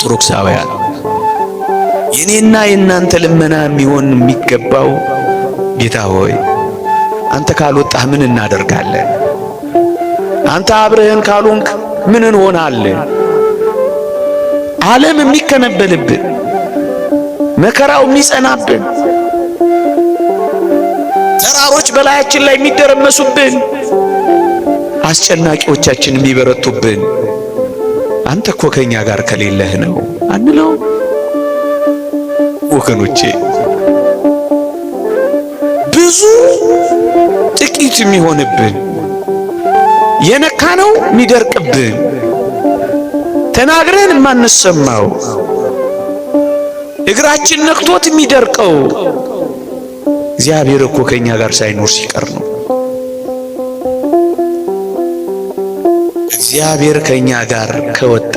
ኦርቶዶክሳውያን የኔና የናንተ ልመና የሚሆን የሚገባው ጌታ ሆይ አንተ ካልወጣህ ምን እናደርጋለን? አንተ አብረህን ካልሆንክ ምን እንሆናለን? ዓለም የሚከነበልብን መከራው የሚጸናብን ተራሮች በላያችን ላይ የሚደረመሱብን አስጨናቂዎቻችን የሚበረቱብን አንተ እኮ ከኛ ጋር ከሌለህ ነው አንለው? ወገኖቼ ብዙ ጥቂት የሚሆንብን የነካነው የሚደርቅብን ተናግረን የማንሰማው እግራችን ነክቶት የሚደርቀው እግዚአብሔር እኮ ከኛ ጋር ሳይኖር ሲቀር ነው። እግዚአብሔር ከኛ ጋር ከወጣ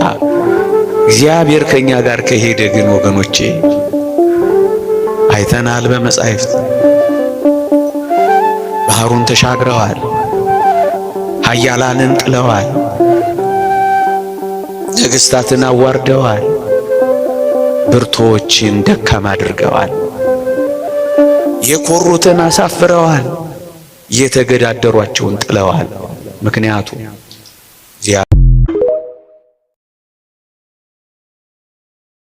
እግዚአብሔር ከኛ ጋር ከሄደ ግን ወገኖቼ አይተናል። በመጻሕፍት ባህሩን ተሻግረዋል፣ ኃያላንን ጥለዋል፣ ነገሥታትን አዋርደዋል፣ ብርቶችን ደካማ አድርገዋል፣ የኮሩትን አሳፍረዋል፣ የተገዳደሯቸውን ጥለዋል። ምክንያቱም